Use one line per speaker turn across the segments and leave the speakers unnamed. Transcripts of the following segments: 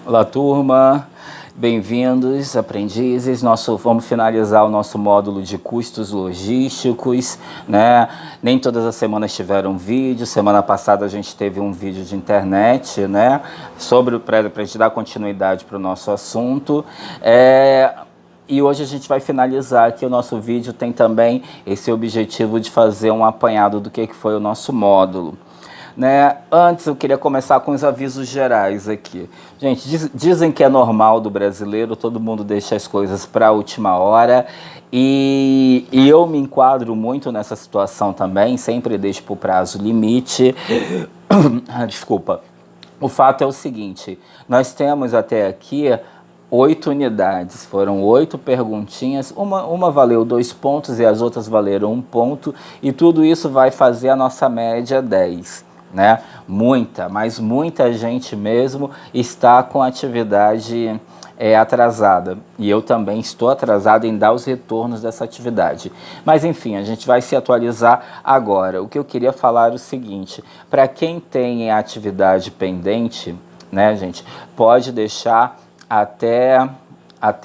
Olá, turma. Bem-vindos, aprendizes. Vamos finalizar o nosso módulo de custos logísticos, né? Nem todas as semanas tiveram vídeo. Semana passada a gente teve um vídeo de internet, né? Para a gente dar continuidade para o nosso assunto. E hoje a gente vai finalizar aqui o nosso vídeo. Tem também esse objetivo de fazer um apanhado do que foi o nosso módulo. Né? Antes eu queria começar com os avisos gerais aqui. Gente, dizem que é normal do brasileiro, todo mundo deixa as coisas para a última hora e eu me enquadro muito nessa situação também, sempre deixo para o prazo limite. Desculpa. O fato é o seguinte, nós temos até aqui 8 unidades, foram 8 perguntinhas, uma valeu 2 pontos e as outras valeram 1 ponto, e tudo isso vai fazer a nossa média 10. Né? Mas muita gente mesmo está com atividade atrasada. E eu também estou atrasado em dar os retornos dessa atividade. Mas enfim, a gente vai se atualizar agora. O que eu queria falar é o seguinte, para quem tem atividade pendente, né, gente, pode deixar até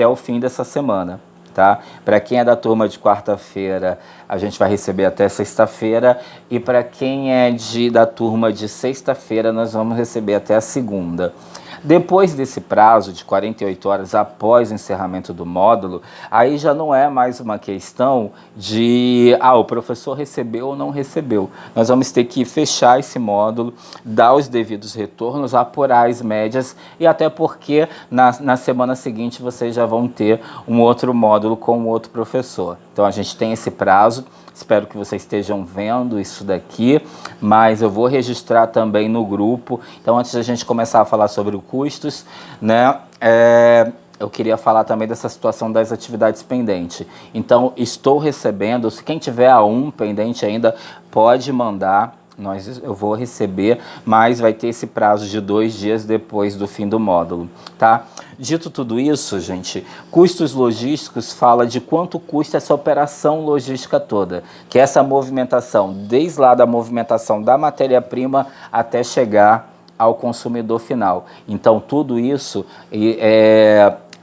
o fim dessa semana. Tá? Para quem é da turma de quarta-feira, a gente vai receber até sexta-feira, e para quem é da turma de sexta-feira, nós vamos receber até a segunda. Depois desse prazo de 48 horas após o encerramento do módulo, aí já não é mais uma questão de o professor recebeu ou não recebeu. Nós vamos ter que fechar esse módulo, dar os devidos retornos, apurar as médias, e até porque na semana seguinte vocês já vão ter um outro módulo com outro professor. Então a gente tem esse prazo. Espero que vocês estejam vendo isso daqui, mas eu vou registrar também no grupo. Então, antes da gente começar a falar sobre os custos, né, eu queria falar também dessa situação das atividades pendentes. Então, estou recebendo, se quem tiver A1 pendente ainda, pode mandar. Eu vou receber, mas vai ter esse prazo de 2 dias depois do fim do módulo, tá? Dito tudo isso, gente, custos logísticos fala de quanto custa essa operação logística toda, que é essa movimentação, desde lá da movimentação da matéria-prima até chegar ao consumidor final. Então, tudo isso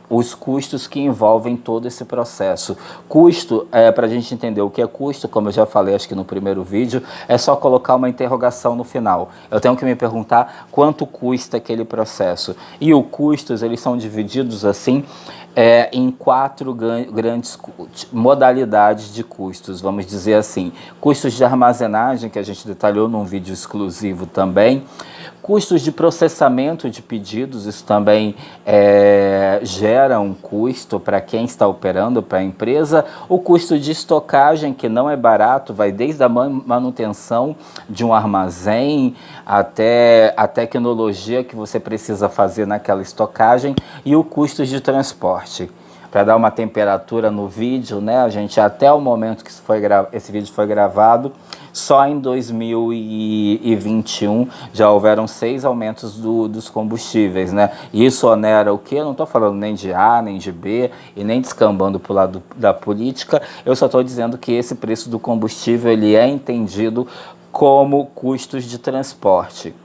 os custos que envolvem todo esse processo. Custo, para a gente entender o que é custo, como eu já falei, acho que no primeiro vídeo, é só colocar uma interrogação no final. Eu tenho que me perguntar quanto custa aquele processo. E os custos, eles são divididos assim, em 4 grandes modalidades de custos, vamos dizer assim. Custos de armazenagem, que a gente detalhou num vídeo exclusivo também. Custos de processamento de pedidos, isso também gera um custo para quem está operando, para a empresa. O custo de estocagem, que não é barato, vai desde a manutenção de um armazém até a tecnologia que você precisa fazer naquela estocagem, e o custo de transporte. Para dar uma temperatura no vídeo, né, a gente até o momento que esse vídeo foi gravado, só em 2021 já houveram 6 aumentos dos combustíveis, né? Isso onera o quê? Eu não estou falando nem de A, nem de B, e nem descambando para o lado da política, eu só estou dizendo que esse preço do combustível ele é entendido como custos de transporte.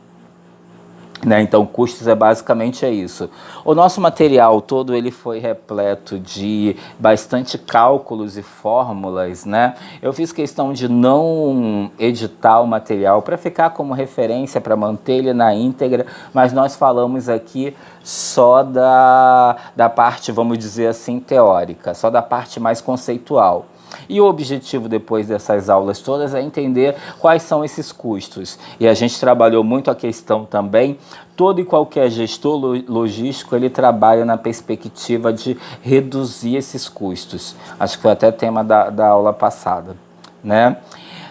Né? Então, custos basicamente isso. O nosso material todo ele foi repleto de bastante cálculos e fórmulas, né? Eu fiz questão de não editar o material para ficar como referência, para manter ele na íntegra, mas nós falamos aqui só da parte, vamos dizer assim, teórica, só da parte mais conceitual. E o objetivo depois dessas aulas todas é entender quais são esses custos. E a gente trabalhou muito a questão também, todo e qualquer gestor logístico, ele trabalha na perspectiva de reduzir esses custos. Acho que foi até tema da aula passada, né?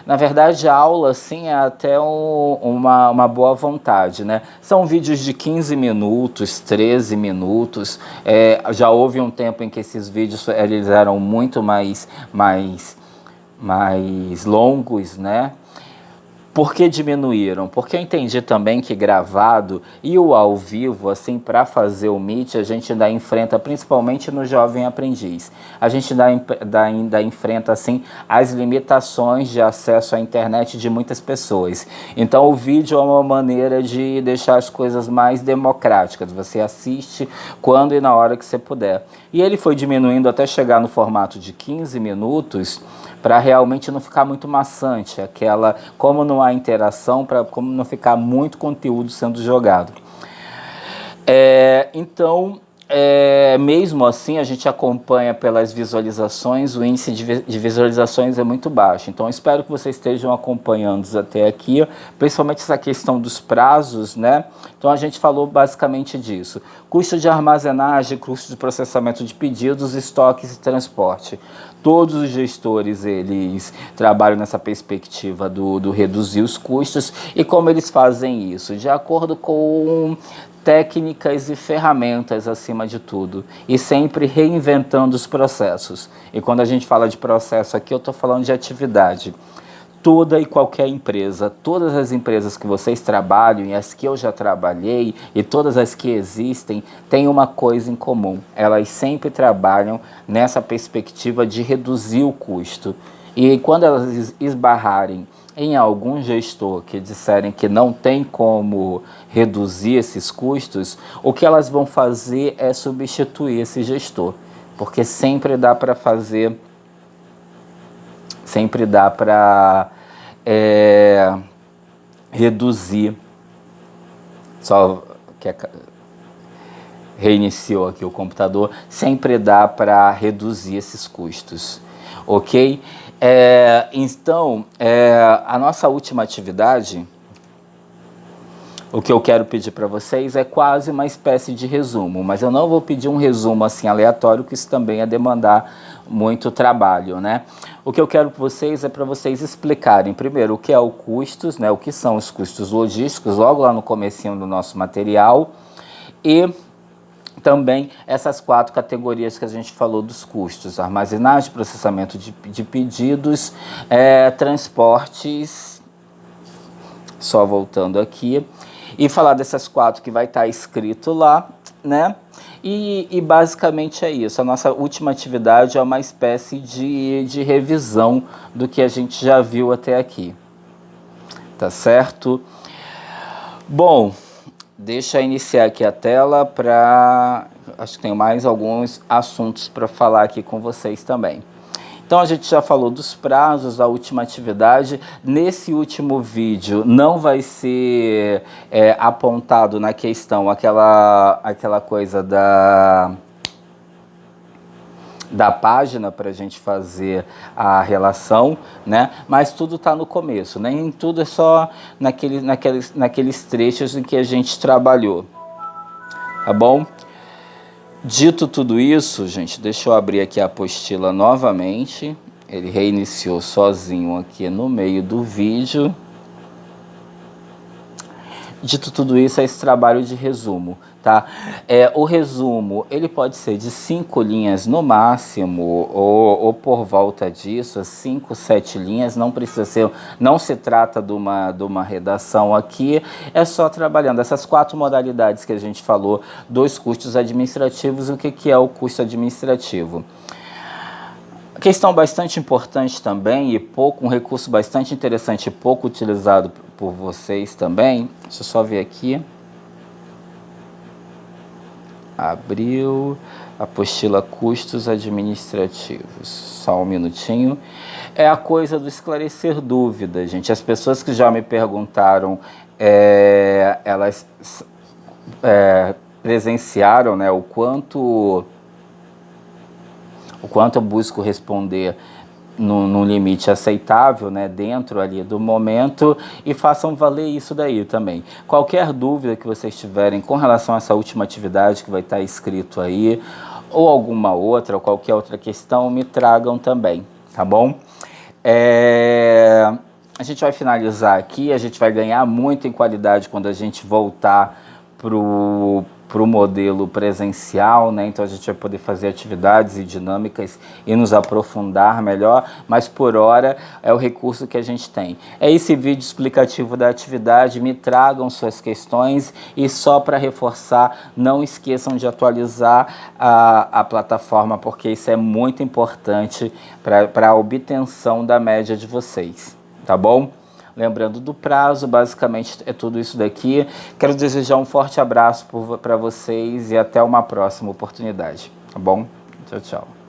Na verdade, a aula, sim, é até uma boa vontade, né? São vídeos de 15 minutos, 13 minutos. Já houve um tempo em que esses vídeos eles eram muito mais longos, né? Por que diminuíram? Porque eu entendi também que gravado e o ao vivo, assim, para fazer o Meet, a gente ainda enfrenta, principalmente no Jovem Aprendiz, a gente ainda enfrenta, assim, as limitações de acesso à internet de muitas pessoas. Então, o vídeo é uma maneira de deixar as coisas mais democráticas. Você assiste quando e na hora que você puder. E ele foi diminuindo até chegar no formato de 15 minutos, para realmente não ficar muito maçante, como não há interação, como não ficar muito conteúdo sendo jogado. Então, mesmo assim, a gente acompanha pelas visualizações, o índice de visualizações é muito baixo. Então, espero que vocês estejam acompanhando até aqui, principalmente essa questão dos prazos, né? Então, a gente falou basicamente disso. Custo de armazenagem, custo de processamento de pedidos, estoques e transporte. Todos os gestores, eles trabalham nessa perspectiva do reduzir os custos. E como eles fazem isso? De acordo com técnicas e ferramentas acima de tudo, e sempre reinventando os processos. E quando a gente fala de processo aqui, eu estou falando de atividade. Toda e qualquer empresa, todas as empresas que vocês trabalham e as que eu já trabalhei e todas as que existem, têm uma coisa em comum. Elas sempre trabalham nessa perspectiva de reduzir o custo. E quando elas esbarrarem em algum gestor que disserem que não tem como reduzir esses custos, o que elas vão fazer é substituir esse gestor, porque sempre dá para fazer, sempre dá para reduzir. Só que reiniciou aqui o computador, sempre dá para reduzir esses custos, ok? Então, a nossa última atividade, o que eu quero pedir para vocês é quase uma espécie de resumo, mas eu não vou pedir um resumo assim aleatório, que isso também é demandar muito trabalho, né? O que eu quero para vocês é para vocês explicarem primeiro o que é o custos, né? O que são os custos logísticos, logo lá no comecinho do nosso material, e também essas 4 categorias que a gente falou dos custos: armazenagem, processamento de pedidos, transportes, só voltando aqui, e falar dessas 4 que vai estar escrito lá, né? E basicamente é isso. A nossa última atividade é uma espécie de revisão do que a gente já viu até aqui, tá certo? Bom, deixa eu iniciar aqui a tela acho que tenho mais alguns assuntos para falar aqui com vocês também. Então, a gente já falou dos prazos, da última atividade. Nesse último vídeo não vai ser apontado na questão aquela coisa da página para a gente fazer a relação, né? Mas tudo está no começo, né? Nem tudo é só naqueles trechos em que a gente trabalhou, tá bom? Dito tudo isso, gente, deixa eu abrir aqui a apostila novamente. Ele reiniciou sozinho aqui no meio do vídeo. Dito tudo isso, é esse trabalho de resumo, tá? O resumo, ele pode ser de 5 linhas no máximo, ou por volta disso, 5, 7 linhas, não precisa ser, não se trata de uma redação aqui, é só trabalhando essas 4 modalidades que a gente falou dos custos administrativos. O que é o custo administrativo? Questão bastante importante também, e um recurso bastante interessante e pouco utilizado por vocês também. Deixa eu só ver aqui. Abriu, apostila custos administrativos. Só um minutinho. É a coisa do esclarecer dúvidas, gente. As pessoas que já me perguntaram, elas presenciaram, né, o quanto eu busco responder num limite aceitável, né, dentro ali do momento, e façam valer isso daí também. Qualquer dúvida que vocês tiverem com relação a essa última atividade que vai estar escrito aí, ou alguma outra, ou qualquer outra questão, me tragam também, tá bom? A gente vai finalizar aqui, a gente vai ganhar muito em qualidade quando a gente voltar para o modelo presencial, né? Então a gente vai poder fazer atividades e dinâmicas e nos aprofundar melhor, mas por hora é o recurso que a gente tem. É esse vídeo explicativo da atividade, me tragam suas questões e só para reforçar, não esqueçam de atualizar a plataforma, porque isso é muito importante para a obtenção da média de vocês, tá bom? Lembrando do prazo, basicamente é tudo isso daqui. Quero desejar um forte abraço para vocês e até uma próxima oportunidade, tá bom? Tchau, tchau.